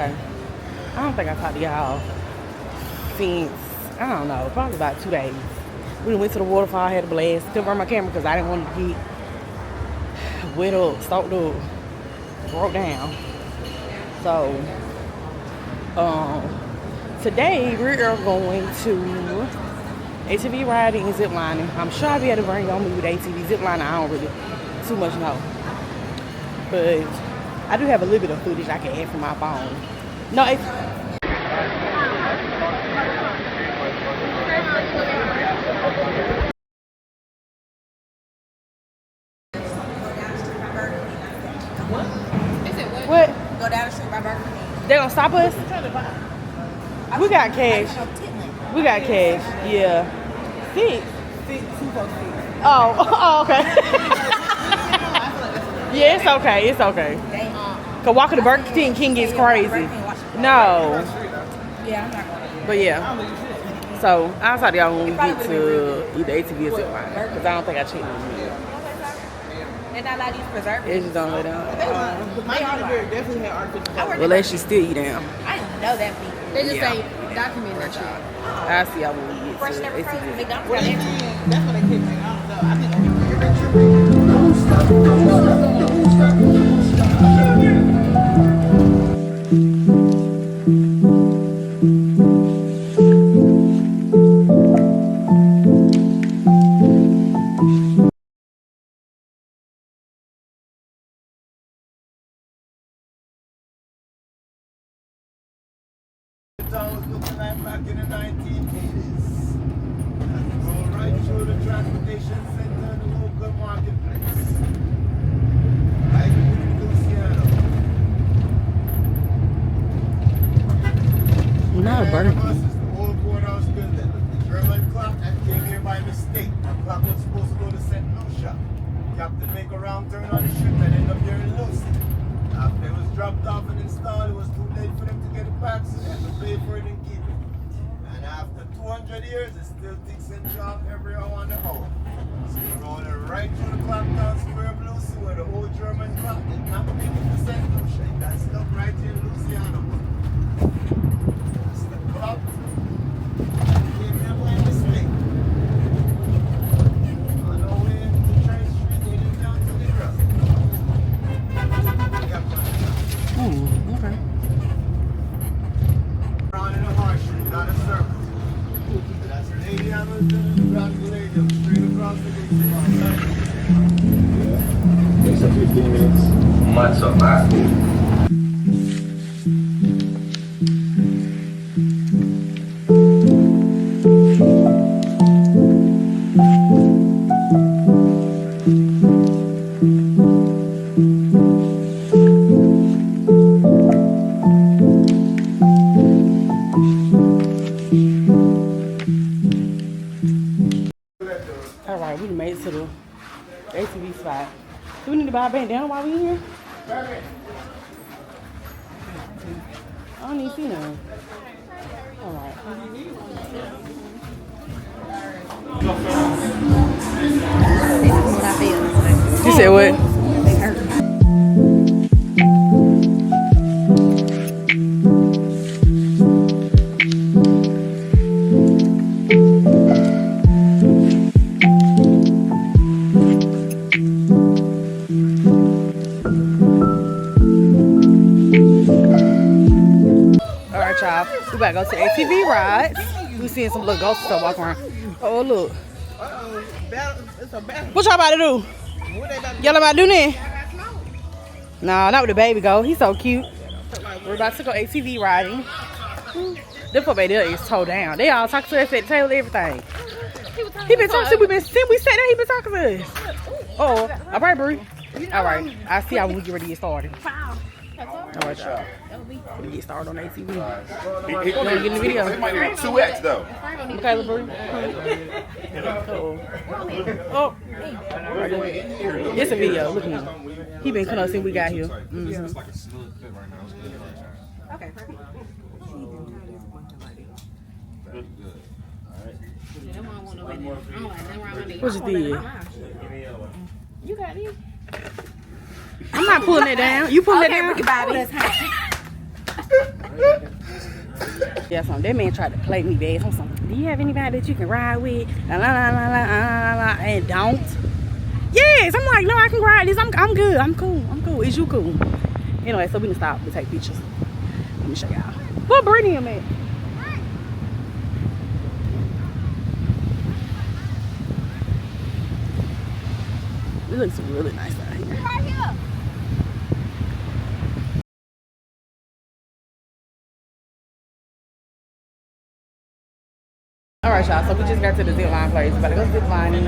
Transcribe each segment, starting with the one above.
Okay. I don't think I talked to y'all since, I don't know, probably about 2 days. We went to the waterfall, had a blast. Still brought my camera because I didn't want to get wet up, soaked up, broke down. So, today we're going to ATV riding and ziplining. I'm sure I'll be able to bring on me with ATV ziplining. I don't really too much know. But I do have a little bit of footage I can add from my phone. No, it's... What? Go down the street by Burger King. They gonna stop us? We got cash. We got cash. Yeah. 6. Oh, okay. Yeah, it's okay. It's okay. Cause walking to Burger King gets crazy. No. Yeah, I'm not going. But yeah. So I'll talk to y'all when we get to either ATV or Zipline. Cause I don't think I checked them yet. And I like these preservatives. They just don't let down. My definitely had artificial. Well, they should still eat down. I didn't know that people. They just say document that shit. I'll see y'all when we get Fresh to never frozen. ATV. McDonald's got everything. That's what they keep saying. I don't know. I think looking like back in the 1980s. Go right through the transportation center and the local marketplace. Right in Louisiana. Not a burger. This is the old courthouse building. The German clock that came here by mistake. The clock was supposed to go to St. Lucia. Captain make a wrong turn on the ship and end up here in Lucy. After it was dropped off and installed, it was too late for them to get it back, so they had to pay for it and keep it. And after 200 years, it still ticks and jumps every hour on the hour. So you're rolling right through the clock town square of Lucy, where the old German clock did not make it to St. Lucia. It got stuck right here in Louisiana. That's the clock. That came here by mistake. On the way to Church Street, heading down to the road. Okay. Around in a horseshoe, not a circle. That's Lady Hamilton and the Grand Palladium, straight across the base. Takes up 15 minutes. Much of my food. Alright, we made it to the ATV spot. Do we need to buy a bandana while we here? I don't even see none. Alright. What I feel. You said what? They hurt. Alright, y'all. We about to go to the ATV rides. We seeing some little ghosts stuff walking around. Oh, look. It's a battle. What y'all about to do? What they about to Y'all about to do that? Nah, not with the baby go. He's so cute. We're about to go ATV riding. Them for baby is toe down. They all talk to us at the table, everything. He been talking to us. Since we sat there, he been talking to us. Oh, all right, Bree. All right. I'll see y'all when we get ready to get started. All right, y'all. We get started on ATV. You want to get in the video? It might be 2X though. Okay, Bree. Oh. It's a video. Look at him. He been coming since we got here. Mm-hmm. Okay, perfect. What you did? You got these? I'm not pulling it down. You pulling it down? Ricky Bobby. That's hot. Yeah, so that man tried to play me bad. I'm like, do you have anybody that you can ride with? And don't. Yes, I'm like, no, I can ride this. I'm good. I'm cool. Is you cool? Anyway, so we can stop to take pictures. Let me show y'all. What Brittany am at? It looks really nice out here. Right here. Alright, y'all, so we just got to the Zipline place. About to go ziplining.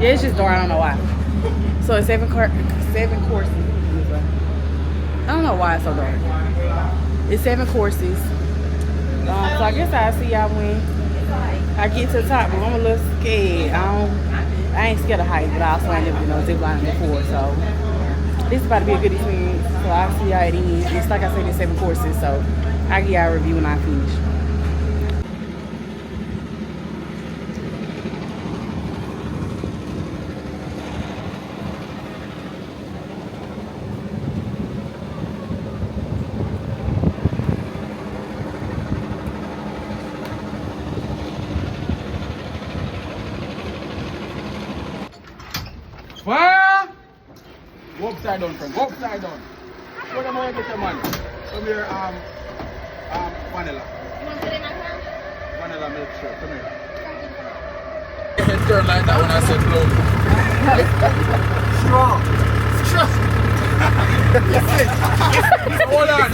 Yeah, it's just dark, I don't know why. So it's seven courses. I don't know why it's so dark. It's 7 courses. So I guess I'll see y'all when I get to the top, but I'm a little scared. I ain't scared of heights, but I also ain't never been on ziplining before, so this is about to be a good experience. So I'll see y'all at the end. It's like I said, it's 7 courses, so I'll give y'all a review when I finish. What? Go upside down, friend. Go upside down. Show them how you get your money. Come here, vanilla. You want to sit in my car? Vanilla milkshake. Come here. Your head turn like that when I said blow. Strong. Hold on.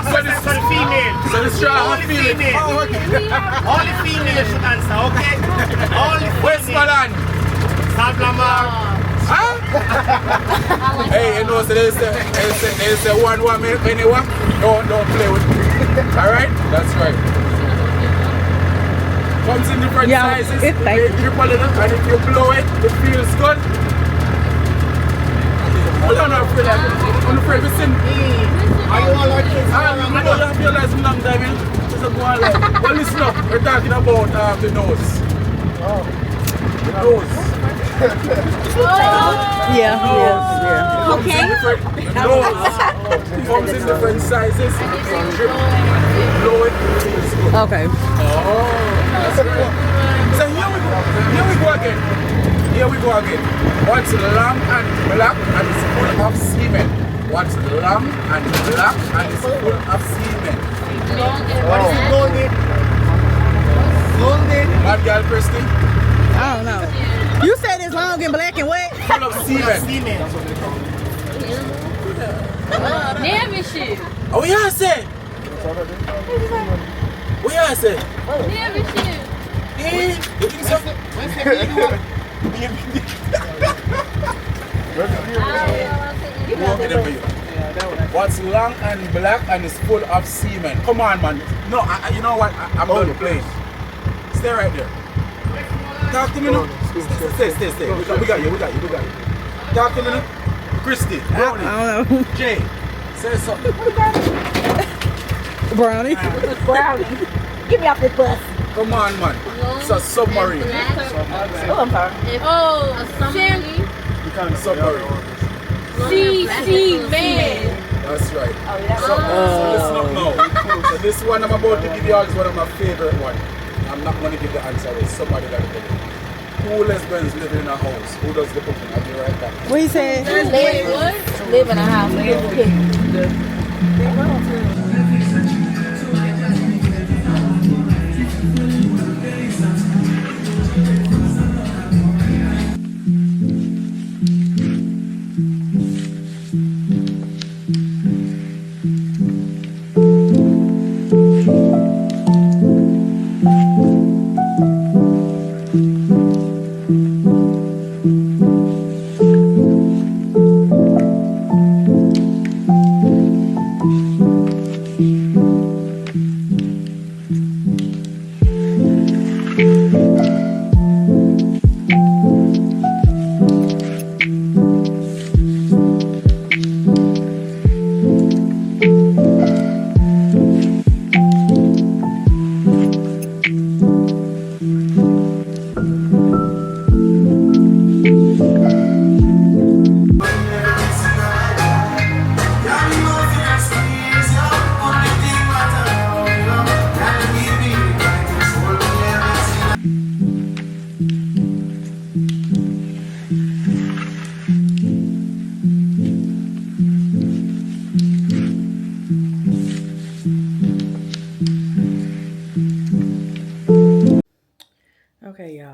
So the female. So the straw, Only I feel it. female. Oh, okay. Only female should answer, okay? Only Where's Malan? Sablamar. Huh? Hey, you know, so they say one woman, anyone, don't play with me. Alright? That's right. Comes in different sizes. It's like you triple it, and if you blow it, it feels good. Hold on, I'm afraid to sing. Are you all like this? I know you realize I'm not diving. Just go on like, well, listen up, we're talking about the nose. The nose. Yeah. Okay. Comes in different sizes. Drip, blow it, feels good. Okay. Oh, that's right. So here we go again. What's long and black and it's full of semen? What's long and black and it's full of semen? What is it, golden? Golden? Bad girl, Christy? I don't know. You said it's long and black and what? Full of semen. Semen. Never shoot. Oh, what you say? What you say? Never shoot. You think so? What's long and black and is full of semen? Come on, man. No, you know what? I'm done playing. Stay right there. Talk to me now. Stay. We got you. Talk to me now. Christy, Brownie, I don't know. Jay, say something. Brownie. Get me off this bus. Come on, man. It's a submarine. Oh, I'm sorry. Oh, a submarine. Submarine. Man. That's right. So listen up now. So this one I'm about to give you all is one of my favorite ones. I'm not going to give the answer. It's somebody that will. Who lesbians live in a house? Who does the cooking? I'll be right back. What you say? Live in a house.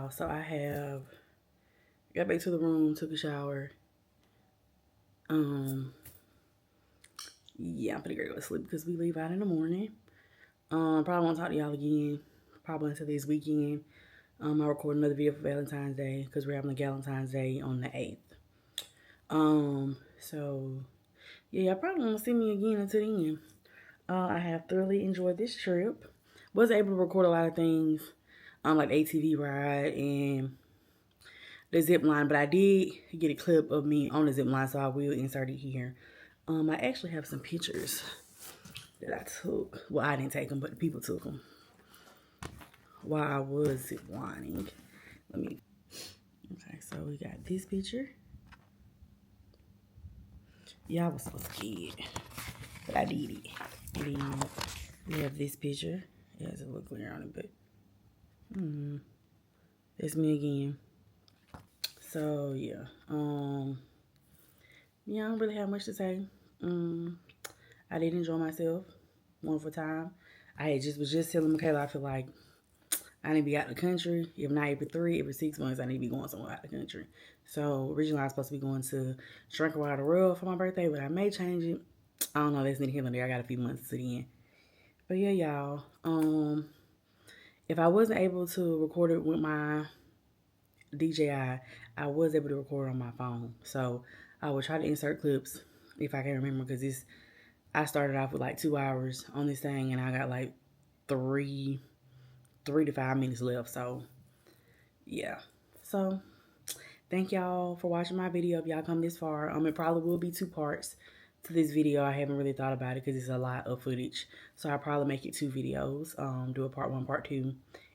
y'all, so I have got back to the room, took a shower. Yeah, I'm pretty gonna go to sleep because we leave out in the morning. Probably won't talk to y'all again, probably until this weekend. I'll record another video for Valentine's Day because we're having a Valentine's Day on the 8th. So yeah, y'all probably won't see me again until then. I have thoroughly enjoyed this trip. Was able to record a lot of things, like the ATV ride and the zip line, but I did get a clip of me on the zip line, so I will insert it here. I actually have some pictures that I took. Well, I didn't take them, but the people took them while I was zip lining. Okay, so we got this picture. Yeah, I was so scared, but I did it. And then we have this picture. It has a little clear on it, but it's me again. So yeah, yeah, I don't really have much to say. I did enjoy myself. Wonderful time. I was just telling Michaela, I feel like I need to be out of the country. If not every 3, every 6 months, I need to be going somewhere out of the country. So originally I was supposed to be going to Shrink Wild World for my birthday, but I may change it. I don't know. That's neither here nor there. I got a few months to the end. But yeah, y'all. If I wasn't able to record it with my DJI, I was able to record on my phone. So I will try to insert clips if I can remember, because I started off with like 2 hours on this thing and I got like 3 to 5 minutes left. So yeah. So thank y'all for watching my video. If y'all come this far, it probably will be 2 parts to this video. I haven't really thought about it because it's a lot of footage. So I'll probably make it 2 videos. Do a part 1, part 2,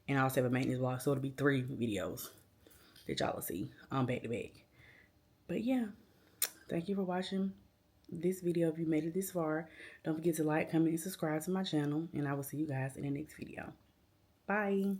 and I'll also have a maintenance vlog. So it'll be 3 videos that y'all will see back to back. But yeah, thank you for watching this video. If you made it this far, don't forget to like, comment, and subscribe to my channel, and I will see you guys in the next video. Bye.